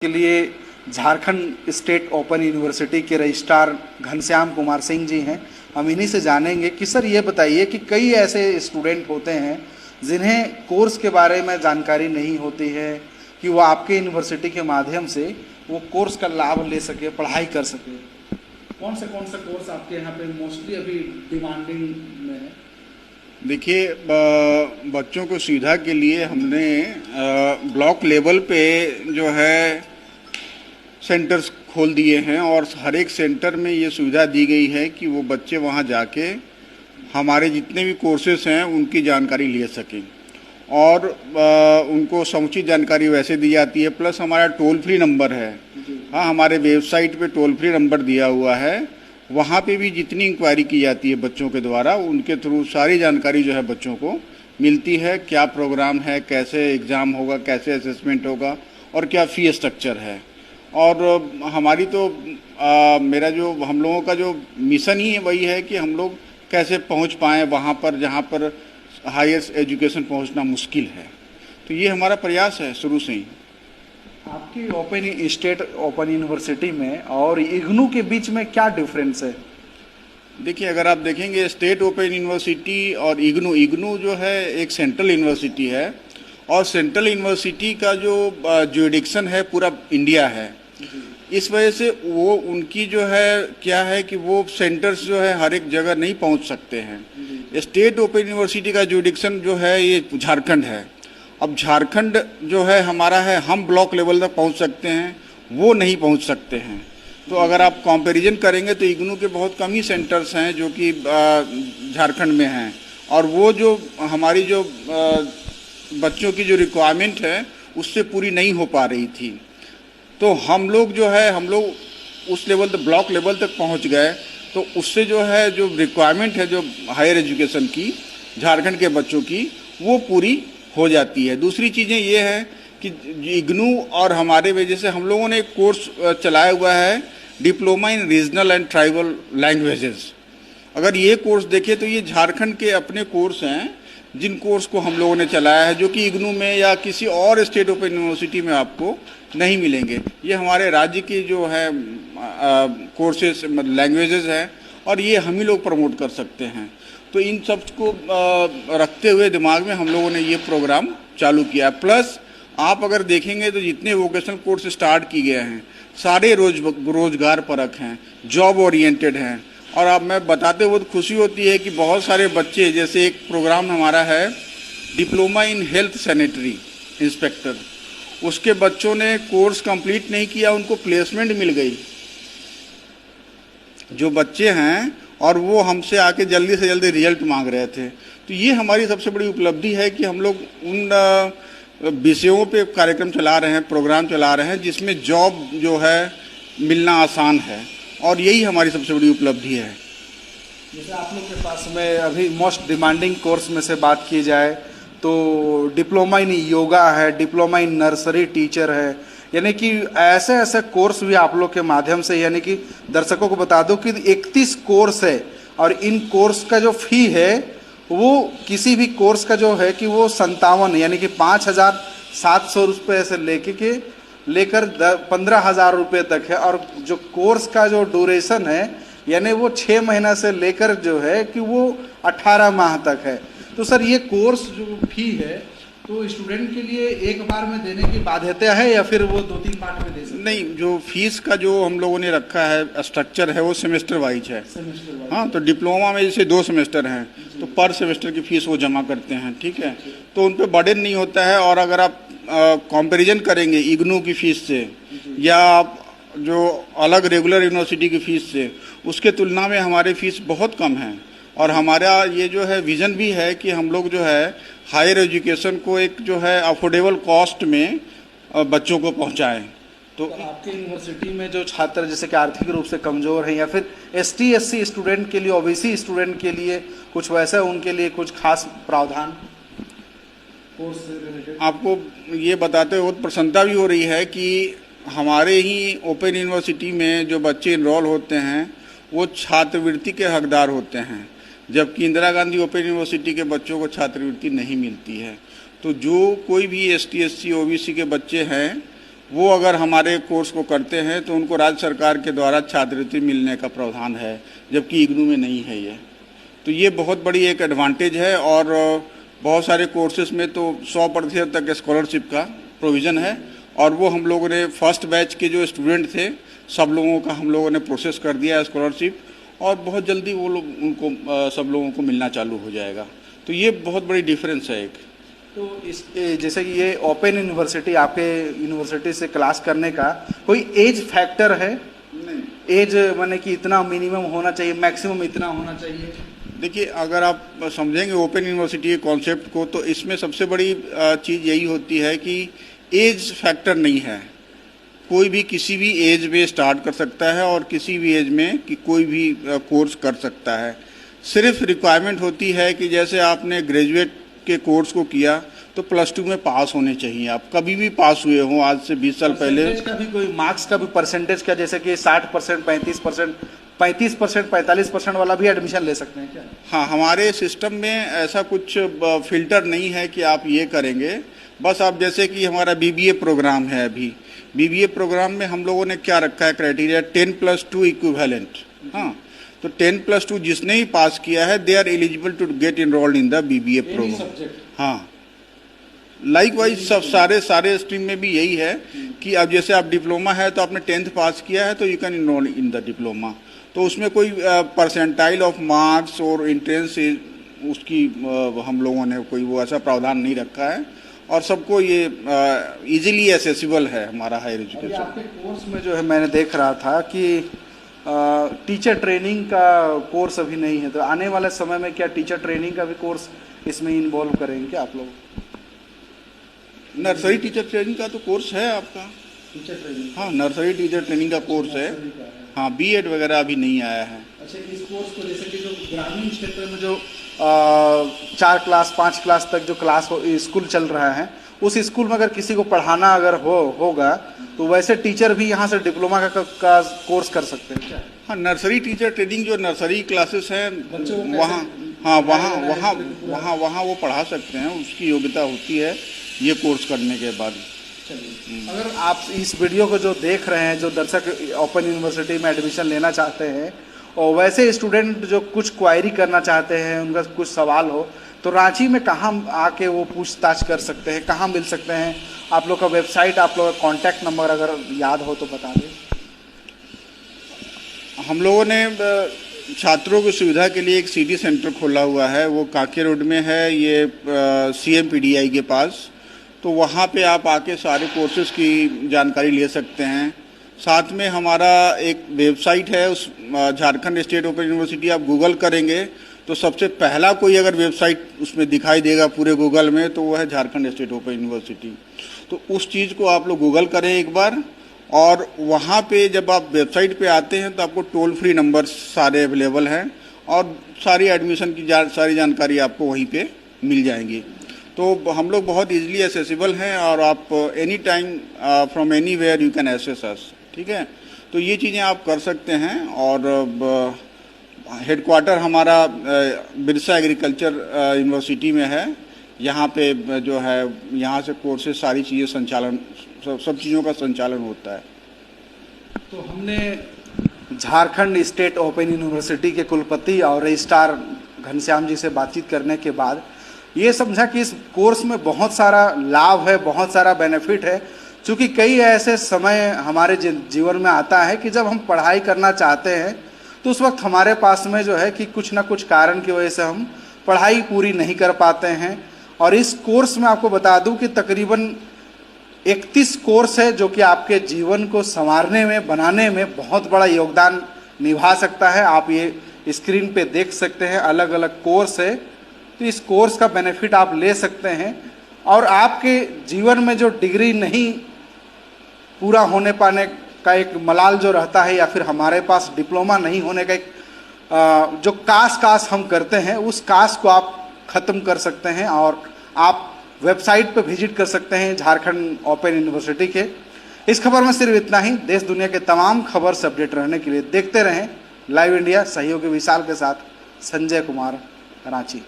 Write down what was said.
के लिए Jharkhand state open university के रजिस्ट्रार घनश्याम कुमार सिंह जी हैं। हम इन्हीं से जानेंगे कि सर ये बताइए कि कई ऐसे स्टूडेंट होते हैं जिन्हें कोर्स के बारे में जानकारी नहीं होती है कि वो आपके यूनिवर्सिटी के माध्यम से वो कोर्स का लाभ ले सके, पढ़ाई कर सके। कौन सा कोर्स आपके यहाँ पे मोस्टली अभी डिमांडिंग में है? देखिए, बच्चों को सुविधा के लिए हमने ब्लॉक लेवल पे जो है सेंटर्स खोल दिए हैं और हर एक सेंटर में ये सुविधा दी गई है कि वो बच्चे वहाँ जाके हमारे जितने भी कोर्सेस हैं उनकी जानकारी ले सकें और उनको समुचित जानकारी वैसे दी जाती है। प्लस हमारा टोल फ्री नंबर है। हाँ, हमारे वेबसाइट पे टोल फ्री नंबर दिया हुआ है, वहाँ पे भी जितनी इंक्वायरी की जाती है बच्चों के द्वारा उनके थ्रू सारी जानकारी जो है बच्चों को मिलती है। क्या प्रोग्राम है, कैसे एग्ज़ाम होगा, कैसे असेसमेंट होगा और क्या फ़ी स्ट्रक्चर है। और हमारी तो मेरा जो हम लोगों का जो मिशन ही है वही है कि हम लोग कैसे पहुंच पाएँ वहाँ पर जहाँ पर हायर एजुकेशन पहुंचना मुश्किल है। तो ये हमारा प्रयास है शुरू से ही। आपकी स्टेट ओपन यूनिवर्सिटी में और इग्नू के बीच में क्या डिफरेंस है? देखिए, अगर आप देखेंगे स्टेट ओपन यूनिवर्सिटी और इग्नू जो है एक सेंट्रल यूनिवर्सिटी है और सेंट्रल यूनिवर्सिटी का जो जुरिडिक्शन है पूरा इंडिया है। इस वजह से वो उनकी जो है क्या है कि वो सेंटर्स जो है हर एक जगह नहीं पहुंच सकते हैं। स्टेट ओपन यूनिवर्सिटी का जुरिडिक्शन जो है ये झारखंड है। अब झारखंड जो है हमारा है, हम ब्लॉक लेवल तक पहुंच सकते हैं, वो नहीं पहुंच सकते हैं। तो अगर आप कंपैरिजन करेंगे तो इग्नू के बहुत कम ही सेंटर्स हैं जो कि झारखंड में हैं और वो जो हमारी जो बच्चों की जो रिक्वायरमेंट है उससे पूरी नहीं हो पा रही थी। तो हम लोग जो है उस लेवल तक, ब्लॉक लेवल तक पहुंच गए। तो उससे जो है जो रिक्वायरमेंट है जो हायर एजुकेशन की झारखंड के बच्चों की वो पूरी हो जाती है। दूसरी चीज़ें ये है कि इग्नू और हमारे वजह से हम लोगों ने एक कोर्स चलाया हुआ है, diploma in regional and tribal languages. अगर ये कोर्स देखें तो ये झारखंड के अपने कोर्स हैं जिन कोर्स को हम लोगों ने चलाया है, जो कि इग्नू में या किसी और स्टेट ओपन यूनिवर्सिटी में आपको नहीं मिलेंगे। ये हमारे राज्य की जो है कोर्सेज लैंग्वेजेस हैं और ये हम ही लोग प्रमोट कर सकते हैं। तो इन सब को रखते हुए दिमाग में हम लोगों ने ये प्रोग्राम चालू किया है। प्लस आप अगर देखेंगे तो जितने वोकेशनल कोर्स स्टार्ट किए गए हैं सारे रोजगार परक हैं, जॉब ओरिएंटेड हैं। और अब मैं बताते हुए खुशी होती है कि बहुत सारे बच्चे, जैसे एक प्रोग्राम हमारा है diploma in health sanitary inspector, उसके बच्चों ने कोर्स कंप्लीट नहीं किया, उनको प्लेसमेंट मिल गई जो बच्चे हैं, और वो हमसे आके जल्दी से जल्दी रिजल्ट मांग रहे थे। तो ये हमारी सबसे बड़ी उपलब्धि है कि हम लोग उन विषयों पे कार्यक्रम चला रहे हैं, प्रोग्राम चला रहे हैं जिसमें जॉब जो है मिलना आसान है और यही हमारी सबसे बड़ी उपलब्धि है। जैसे आप लोग के पास में अभी मोस्ट डिमांडिंग कोर्स में से बात की जाए तो डिप्लोमा इन योगा है, डिप्लोमा इन नर्सरी टीचर है, यानी कि ऐसे ऐसे कोर्स भी आप लोग के माध्यम से, यानी कि दर्शकों को बता दो कि 31 कोर्स है और इन कोर्स का जो फी है वो किसी भी कोर्स का जो है कि वो 57 यानी कि 5,700 रुपये से लेकर 15,000 रुपये तक है। और जो कोर्स का जो ड्यूरेशन है यानी वो 6 महीना से लेकर जो है कि वो 18 माह तक है। तो सर ये कोर्स जो फी है तो स्टूडेंट के लिए एक बार में देने की बाध्यता है या फिर वो 2-3 पार्ट में दे सकते हैं? नहीं, जो फीस का जो हम लोगों ने रखा है स्ट्रक्चर है वो सेमेस्टर वाइज है। हाँ, तो डिप्लोमा में जैसे 2 सेमेस्टर हैं तो पर सेमेस्टर की फीस वो जमा करते हैं, ठीक है। तो उन पर बर्डन नहीं होता है। और अगर आप कंपैरिजन करेंगे इग्नू की फीस से या आप जो अलग रेगुलर यूनिवर्सिटी की फीस से, उसके तुलना में हमारी फीस बहुत कम है। और हमारा ये जो है विज़न भी है कि हम लोग जो है हायर एजुकेशन को एक जो है अफोर्डेबल कॉस्ट में बच्चों को पहुंचाएं। तो आपके यूनिवर्सिटी में जो छात्र जैसे कि आर्थिक रूप से कमज़ोर हैं या फिर ST SC स्टूडेंट के लिए, OBC स्टूडेंट के लिए कुछ वैसा, उनके लिए कुछ खास प्रावधान कोर्स से रिलेटेड? आपको ये बताते हुए बहुत प्रसन्नता भी हो रही है कि हमारे ही ओपन यूनिवर्सिटी में जो बच्चे इनरोल होते हैं वो छात्रवृत्ति के हकदार होते हैं, जबकि इंदिरा गांधी ओपन यूनिवर्सिटी के बच्चों को छात्रवृत्ति नहीं मिलती है। तो जो कोई भी ST SC OBC के बच्चे हैं वो अगर हमारे कोर्स को करते हैं तो उनको राज्य सरकार के द्वारा छात्रवृत्ति मिलने का प्रावधान है, जबकि इग्नू में नहीं है ये। तो ये बहुत बड़ी एक एडवांटेज है। और बहुत सारे कोर्सेज में तो 100% तक स्कॉलरशिप का प्रोविज़न है, और वो हम लोगों ने फर्स्ट बैच के जो स्टूडेंट थे सब लोगों का हम लोगों ने प्रोसेस कर दिया है स्कॉलरशिप, और बहुत जल्दी वो लोग उनको सब लोगों को मिलना चालू हो जाएगा। तो ये बहुत बड़ी डिफरेंस है एक। तो इस जैसे कि ये ओपन यूनिवर्सिटी, आपके यूनिवर्सिटी से क्लास करने का कोई एज फैक्टर है? नहीं। एज माने कि इतना मिनिमम होना चाहिए, मैक्सिमम इतना होना चाहिए? देखिए, अगर आप समझेंगे ओपन यूनिवर्सिटी के कॉन्सेप्ट को, तो इसमें सबसे बड़ी चीज़ यही होती है कि एज फैक्टर नहीं है। कोई भी किसी भी एज में स्टार्ट कर सकता है और किसी भी एज में कि कोई भी कोर्स कर सकता है। सिर्फ रिक्वायरमेंट होती है कि जैसे आपने ग्रेजुएट के कोर्स को किया तो +2 में पास होने चाहिए। आप कभी भी पास हुए हो आज से 20 साल पहले। का भी कोई मार्क्स का भी परसेंटेज का, जैसे कि 60%, 35%, 35%, 45% वाला भी एडमिशन ले सकते हैं क्या? हाँ, हमारे सिस्टम में ऐसा कुछ फिल्टर नहीं है कि आप ये करेंगे। बस आप जैसे कि हमारा BBA प्रोग्राम है, अभी BBA प्रोग्राम में हम लोगों ने क्या रखा है क्राइटेरिया, 10+2 इक्विवेलेंट। हाँ, तो 10+2 जिसने ही पास किया है they are eligible to get enrolled in the BBA programme. हाँ, लाइकवाइज सब सारे स्ट्रीम में भी यही है कि अब जैसे आप डिप्लोमा है तो आपने 10th पास किया है तो you can enrol in the diploma. तो उसमें कोई परसेंटाइल ऑफ मार्क्स और इंट्रेंस उसकी हम लोगों ने कोई वो ऐसा प्रावधान नहीं रखा है, और सबको ये इजीली एसेसिबल है हमारा हायर एजुकेशन। आपके कोर्स में जो है मैंने देख रहा था कि टीचर ट्रेनिंग का कोर्स अभी नहीं है, तो आने वाले समय में क्या टीचर ट्रेनिंग का भी कोर्स इसमें इन्वॉल्व करेंगे क्या आप लोग? नर्सरी टीचर ट्रेनिंग का तो कोर्स है आपका। Teacher training? हाँ, नर्सरी टीचर ट्रेनिंग का कोर्स है। हाँ, B.Ed वगैरह अभी नहीं आया है। अच्छा, इस कोर्स को जैसे कि जो ग्रामीण क्षेत्र में जो 4 क्लास 5 क्लास तक जो क्लास स्कूल चल रहा है, उस स्कूल में अगर किसी को पढ़ाना अगर होगा तो वैसे टीचर भी यहाँ से डिप्लोमा का कोर्स कर सकते हैं क्या? हाँ, नर्सरी टीचर ट्रेनिंग जो नर्सरी क्लासेस हैं वहाँ, हाँ वहाँ वो पढ़ा सकते हैं, उसकी योग्यता होती है ये कोर्स करने के बाद। अगर आप इस वीडियो को जो देख रहे हैं, जो दर्शक ओपन यूनिवर्सिटी में एडमिशन लेना चाहते हैं और वैसे स्टूडेंट जो कुछ क्वायरी करना चाहते हैं, उनका कुछ सवाल हो, तो रांची में कहाँ आके वो पूछताछ कर सकते हैं, कहाँ मिल सकते हैं? आप लोग का वेबसाइट, आप लोग का कॉन्टैक्ट नंबर अगर याद हो तो बता दें। हम लोगों ने छात्रों की सुविधा के लिए एक CD सेंटर खोला हुआ है, वो काके रोड में है, ये CMPDI के पास। तो वहाँ पे आप आके सारे कोर्सेज की जानकारी ले सकते हैं। साथ में हमारा एक वेबसाइट है, उस झारखंड स्टेट ओपन यूनिवर्सिटी आप गूगल करेंगे तो सबसे पहला कोई अगर वेबसाइट उसमें दिखाई देगा पूरे गूगल में तो वो है झारखंड स्टेट ओपन यूनिवर्सिटी। तो उस चीज़ को आप लोग गूगल करें एक बार, और वहाँ पे जब आप वेबसाइट पे आते हैं तो आपको टोल फ्री नंबर सारे अवेलेबल हैं और सारी एडमिशन की सारी जानकारी आपको वहीं पे मिल जाएंगी। तो हम लोग बहुत इजीली एसेसिबल हैं और आप any time from anywhere you can access us. ठीक है, तो ये चीज़ें आप कर सकते हैं। और हेडक्वार्टर हमारा बिरसा एग्रीकल्चर यूनिवर्सिटी में है। यहाँ पे जो है यहाँ से कोर्सेज सारी चीज़ें संचालन सब चीज़ों का संचालन होता है। तो हमने झारखंड स्टेट ओपन यूनिवर्सिटी के कुलपति और रजिस्ट्रार घनश्याम जी से बातचीत करने के बाद ये समझा कि इस कोर्स में बहुत सारा लाभ है, बहुत सारा बेनिफिट है। क्योंकि कई ऐसे समय हमारे जीवन में आता है कि जब हम पढ़ाई करना चाहते हैं तो उस वक्त हमारे पास में जो है कि कुछ ना कुछ कारण की वजह से हम पढ़ाई पूरी नहीं कर पाते हैं। और इस कोर्स में आपको बता दूं कि तकरीबन 31 कोर्स है जो कि आपके जीवन को संवारने में, बनाने में बहुत बड़ा योगदान निभा सकता है। आप ये स्क्रीन पे देख सकते हैं, अलग अलग कोर्स है। तो इस कोर्स का बेनिफिट आप ले सकते हैं और आपके जीवन में जो डिग्री नहीं पूरा होने पाने का एक मलाल जो रहता है, या फिर हमारे पास डिप्लोमा नहीं होने का एक जो कास हम करते हैं, उस कास को आप ख़त्म कर सकते हैं। और आप वेबसाइट पर विजिट कर सकते हैं झारखंड ओपन यूनिवर्सिटी के। इस खबर में सिर्फ इतना ही। देश दुनिया के तमाम खबर से अपडेट रहने के लिए देखते रहें लाइव इंडिया। सहयोगी विशाल के साथ संजय कुमार, रांची।